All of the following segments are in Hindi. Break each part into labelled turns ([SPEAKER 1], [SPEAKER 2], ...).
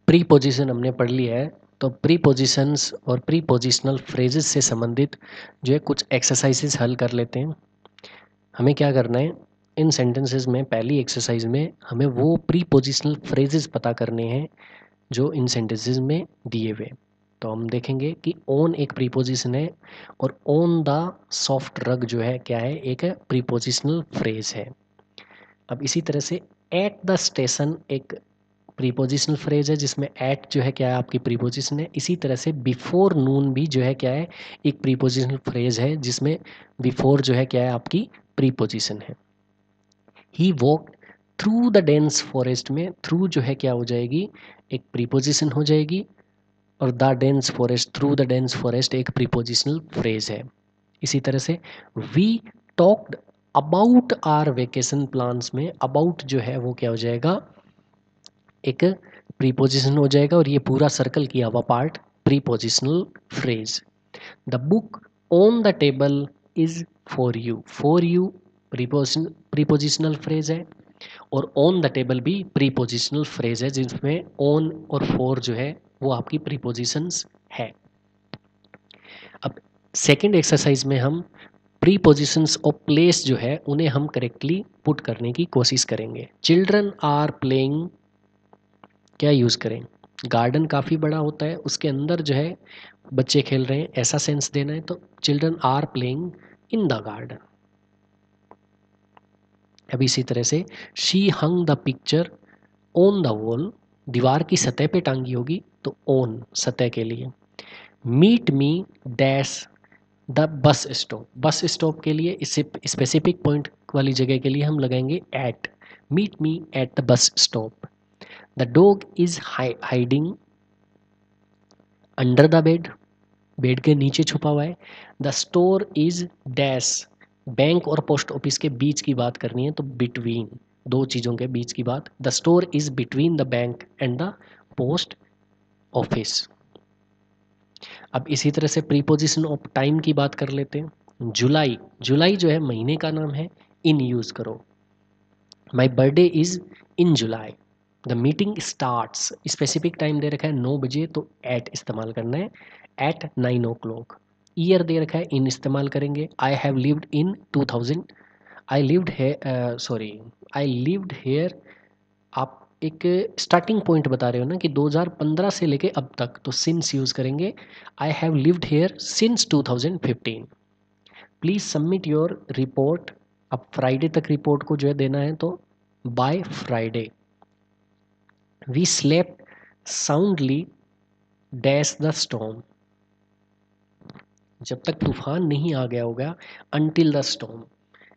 [SPEAKER 1] प्रीपोजिशन हमने पढ़ लिया है। तो प्रीपोजिशंस और प्रीपोजिशनल फ्रेजेस से संबंधित जो है कुछ एक्सरसाइजेस हल कर लेते हैं। हमें क्या करना है, इन सेंटेंसेस में पहली एक्सरसाइज में हमें वो प्रीपोजिशनल फ्रेजेस पता करने हैं जो इन सेंटेंसेस में दिए हुए। तो हम देखेंगे कि ओन एक प्रीपोजिशन है और ओन द सॉफ्ट रग जो है क्या है, एक प्रीपोजिशनल फ्रेज है। अब इसी तरह से एट द स्टेशन एक प्रीपोजिशनल फ्रेज है जिसमें एट जो है क्या है आपकी प्रीपोजिशन है। इसी तरह से बिफोर नून भी जो है क्या है एक प्रीपोजिशनल फ्रेज है जिसमें बिफोर जो है क्या है आपकी प्रीपोजिशन है। He walk through the dense forest में थ्रू जो है क्या हो जाएगी, एक प्रीपोजिशन हो जाएगी, और the dense forest, through the dense forest एक प्रीपोजिशनल फ्रेज है। इसी तरह से we talked about our vacation plans में अबाउट जो है वो क्या हो जाएगा, एक प्रीपोजिशन हो जाएगा, और ये पूरा सर्कल किया हुआ part prepositional phrase. The book on the table is for you prepositional phrase है, और ऑन द टेबल भी प्रीपोजिशनल फ्रेज है जिसमें ऑन और फॉर जो है वो आपकी प्रीपोजिशंस है। अब सेकंड एक्सरसाइज में हम प्रीपोजिशंस ऑफ प्लेस जो है उन्हें हम करेक्टली पुट करने की कोशिश करेंगे। चिल्ड्रन आर प्लेइंग, क्या यूज़ करें, गार्डन काफ़ी बड़ा होता है उसके अंदर जो है बच्चे खेल रहे हैं ऐसा सेंस देना है, तो children are playing in the garden. अब इसी तरह से she hung the picture on the wall, दीवार की सतह पे टांगी होगी तो ऑन सतह के लिए। Meet me dash the bus stop, bus stop के लिए इस स्पेसिफिक पॉइंट वाली जगह के लिए हम लगाएंगे at, meet me at the bus stop. The dog is hiding under the bed, bed के नीचे छुपा हुआ है। The store is dash, bank और पोस्ट ऑफिस के बीच की बात करनी है तो बिटवीन, दो चीज़ों के बीच की बात। The store is between the bank and the post office. अब इसी तरह से प्रीपोजिशन ऑफ टाइम की बात कर लेते हैं। जुलाई, जुलाई जो है महीने का नाम है, इन यूज़ करो। My birthday is in July. The meeting starts, specific time दे रखा है 9 बजे तो एट इस्तेमाल करना है, एट 9 o'clock। ईयर दे रखा है इन इस्तेमाल करेंगे। I have lived in 2000, I lived है सॉरी आई लिव्ड हेयर। आप एक स्टार्टिंग पॉइंट बता रहे हो ना कि 2015 से लेके अब तक, तो सिंस यूज़ करेंगे। I have lived here since 2015। Please submit your report, अब फ्राइडे तक रिपोर्ट को जो है देना है तो by Friday. We slept soundly dash the storm, जब तक तूफान नहीं आ गया होगा, अनटिल द स्टॉर्म।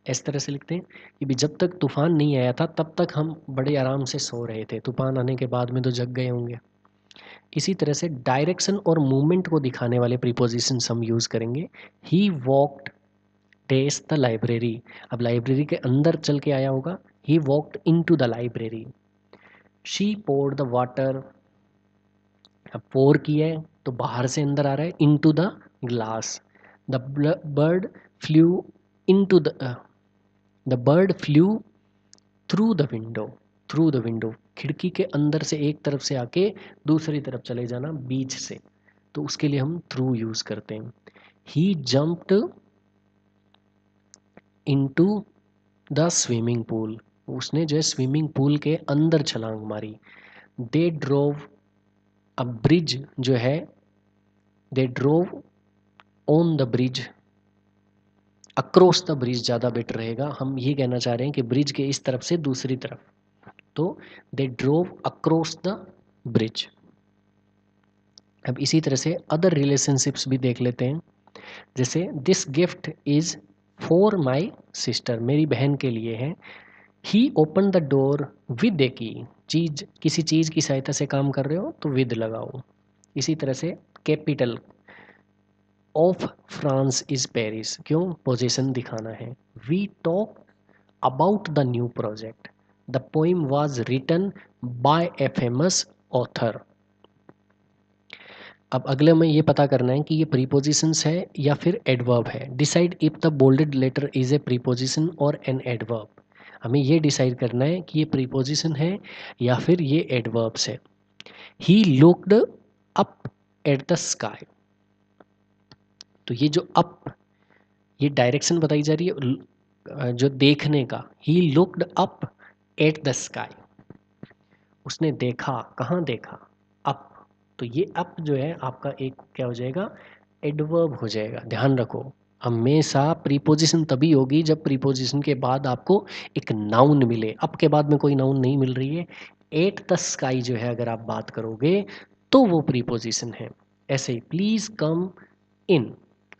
[SPEAKER 1] इस तरह से लिखते हैं कि भी जब तक तूफान नहीं आया था तब तक हम बड़े आराम से सो रहे थे, तूफान आने के बाद में तो जग गए होंगे। इसी तरह से डायरेक्शन और मूवमेंट को दिखाने वाले प्रीपोजिशंस हम यूज़ करेंगे। He walked dash the library, अब लाइब्रेरी के अंदर चल के आया होगा, he walked into the library. She poured the water, अब पोर किया है तो बाहर से अंदर आ रहा है, into the glass. The bird flu into the bird flu through the window, through the window खिड़की के अंदर से एक तरफ से आके दूसरी तरफ चले जाना बीच से, तो उसके लिए हम थ्रू यूज करते हैं। He jumped into the swimming pool, उसने जो है स्विमिंग पूल के अंदर छलांग मारी। दे ड्रोव, अब ब्रिज जो है, they drove on the bridge, across the bridge ज़्यादा बेटर रहेगा। हम ये कहना चाह रहे हैं कि ब्रिज के इस तरफ से दूसरी तरफ, तो दे ड्रोव अक्रॉस द ब्रिज। अब इसी तरह से अदर रिलेशनशिप्स भी देख लेते हैं, जैसे this gift is for my sister, मेरी बहन के लिए है। ही ओपन द डोर विद ए की, चीज किसी चीज़ की सहायता से काम कर रहे हो तो विद लगाओ। इसी तरह से capital of France is Paris, क्यों, पोजीशन दिखाना है। We talk about the new project, the poem was written by a famous author. अब अगले में ये पता करना है कि ये प्रीपोजिशंस है या फिर एडवर्ब है। Decide if the bolded letter is a preposition और एन एडवर्ब, हमें ये डिसाइड करना है कि ये प्रीपोजिशन है या फिर ये एडवर्ब्स है। He looked up at the sky. तो ये जो अप, ये डायरेक्शन बताई जा रही है जो देखने का। He looked up at the sky, उसने देखा, कहाँ देखा, अप। तो ये अप जो है आपका एक क्या हो जाएगा, एडवर्ब हो जाएगा। ध्यान रखो, हमेशा प्रीपोजिशन तभी होगी जब प्रीपोजिशन के बाद आपको एक नाउन मिले। अप के बाद में कोई नाउन नहीं मिल रही है। एट द स्काई जो है अगर आप बात करोगे तो वो प्रीपोजिशन है। ऐसे ही प्लीज कम इन,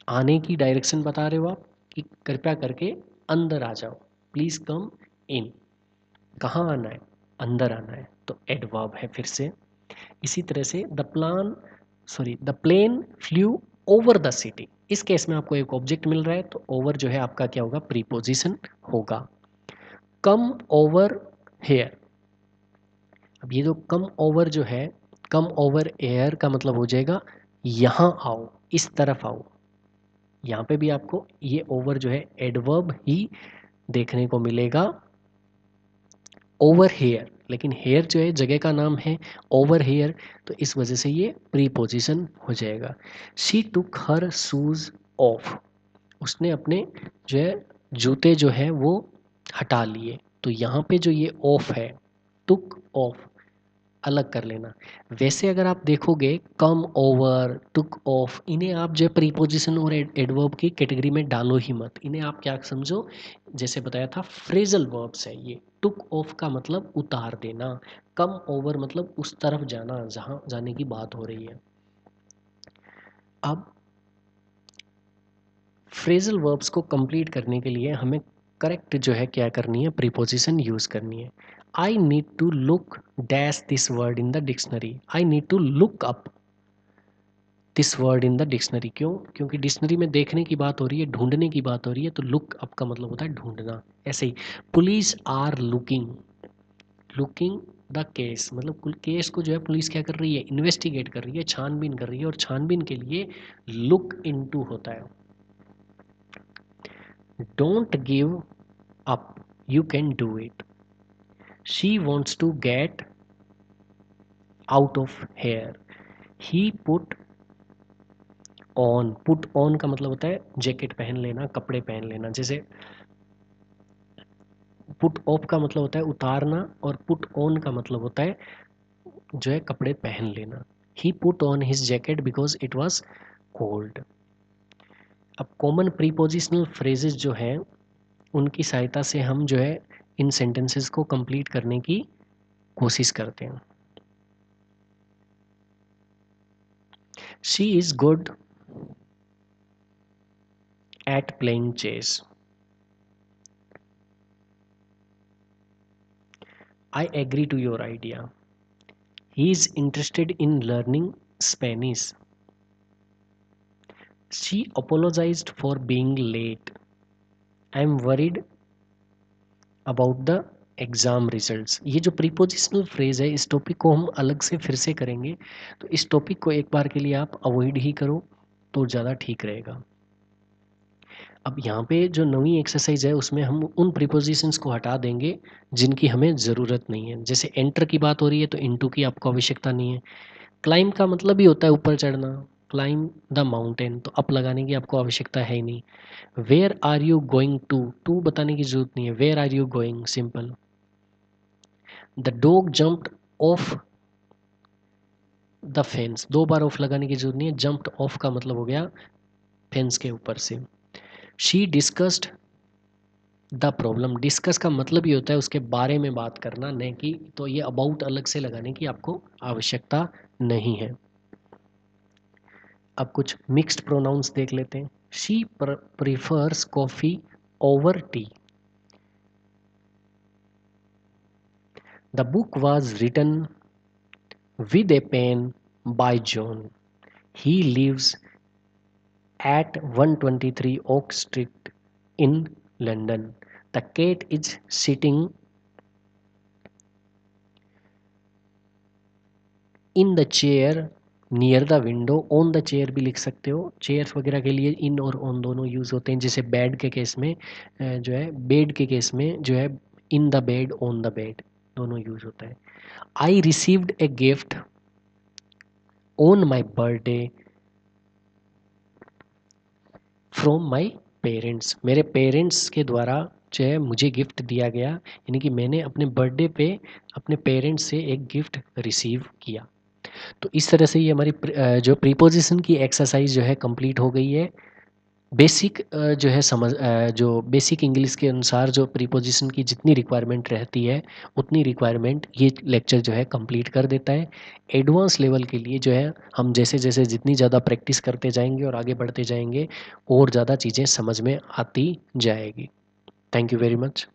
[SPEAKER 1] आने की डायरेक्शन बता रहे हो आप कि कृपया करके अंदर आ जाओ। प्लीज कम इन, कहाँ आना है, अंदर आना है, तो एडवर्ब है फिर से। इसी तरह से the plane flew over the city, इस केस में आपको एक ऑब्जेक्ट मिल रहा है तो ओवर जो है आपका क्या होगा, प्रीपोजिशन होगा। कम ओवर हेयर, अब ये जो कम ओवर जो है, कम ओवर एयर का मतलब हो जाएगा यहाँ आओ, इस तरफ आओ। यहाँ पे भी आपको ये ओवर जो है एडवर्ब ही देखने को मिलेगा, ओवर हेयर। लेकिन हेयर जो है जगह का नाम है, ओवर हेयर, तो इस वजह से ये प्रीपोजिशन हो जाएगा। She took her shoes of, उसने अपने जो है जूते जो है वो हटा लिए। तो यहाँ पे जो ये ऑफ है, टुक ऑफ, अलग कर लेना। वैसे अगर आप देखोगे कम ओवर, टुक ऑफ, इन्हें आप जो प्रीपोजिशन और एडवर्ब की कैटेगरी में डालो ही मत। इन्हें आप क्या समझो, जैसे बताया था फ्रेजल वर्ब्स है ये। टुक ऑफ का मतलब उतार देना, कम ओवर मतलब उस तरफ जाना जहाँ जाने की बात हो रही है। अब फ्रेजल वर्ब्स को कंप्लीट करने के लिए हमें करेक्ट जो है क्या करनी है, प्रीपोजिशन यूज करनी है। I need to look dash this word in the dictionary, I need to look up this word in the dictionary. क्यों? क्योंकि डिक्शनरी में देखने की बात हो रही है, ढूंढने की बात हो रही है, तो लुक अप का मतलब होता है ढूंढना। ऐसे ही police are looking, looking the case मतलब केस को जो है पुलिस क्या कर रही है, इन्वेस्टिगेट कर रही है, छानबीन कर रही है, और छानबीन के लिए लुक इनटू होता है। Don't give up, you can do it. She wants to get out of here, he put on, put on का मतलब होता है जैकेट पहन लेना, कपड़े पहन लेना। जैसे पुट ऑफ का मतलब होता है उतारना, और पुट ऑन का मतलब होता है जो है कपड़े पहन लेना। He put on his jacket because it was cold. अब कॉमन प्रीपोजिशनल फ्रेजेस जो हैं उनकी सहायता से हम जो है इन सेंटेंसेस को कंप्लीट करने की कोशिश करते हैं। She is good at playing chess, I agree to your idea, he is interested in learning Spanish, she apologized for being late, I am worried about the exam results. ये जो प्रीपोजिशनल फ्रेज है इस टॉपिक को हम अलग से फिर से करेंगे, तो इस टॉपिक को एक बार के लिए आप अवॉइड ही करो तो ज़्यादा ठीक रहेगा। अब यहाँ पे जो नवी एक्सरसाइज है उसमें हम उन प्रीपोजिशंस को हटा देंगे जिनकी हमें ज़रूरत नहीं है। जैसे एंटर की बात हो रही है तो इनटू की आपको आवश्यकता नहीं है। क्लाइम का मतलब ही होता है ऊपर चढ़ना, क्लाइम द माउंटेन, तो अप लगाने की आपको आवश्यकता है ही नहीं। Where are you going to बताने की जरूरत नहीं है, where are you going simple. The dog jumped off the fence, दो बार ऑफ लगाने की जरूरत नहीं है, जम्प्ड ऑफ का मतलब हो गया फेंस के ऊपर से। She discussed the problem, discuss का मतलब ही होता है उसके बारे में बात करना, नहीं कि तो ये अबाउट अलग से लगाने की आपको आवश्यकता नहीं है। अब कुछ मिक्स्ड प्रोनाउंस देख लेते हैं। She prefers coffee over tea, the book was written with a pen by John. He lives at 123 Oak Street in London. The cat is sitting in the chair near the window, on the chair भी लिख सकते हो। चेयर्स वगैरह के लिए इन और ऑन दोनों यूज़ होते हैं। जैसे बेड के केस में जो है, बेड के केस में जो है in the bed, on the bed दोनों यूज़ होता है। I received a gift on my birthday from my parents, मेरे पेरेंट्स के द्वारा जो है मुझे गिफ्ट दिया गया, यानी कि मैंने अपने बर्थडे पे अपने पेरेंट्स से एक गिफ्ट रिसीव किया। तो इस तरह से ये हमारी जो प्रीपोजिशन की एक्सरसाइज जो है कंप्लीट हो गई है। बेसिक जो है जो बेसिक इंग्लिश के अनुसार जो प्रीपोजिशन की जितनी रिक्वायरमेंट रहती है उतनी रिक्वायरमेंट ये लेक्चर जो है कंप्लीट कर देता है। एडवांस लेवल के लिए जो है हम जैसे जैसे जितनी ज़्यादा प्रैक्टिस करते जाएंगे और आगे बढ़ते जाएंगे और ज़्यादा चीज़ें समझ में आती जाएगी। Thank you very much.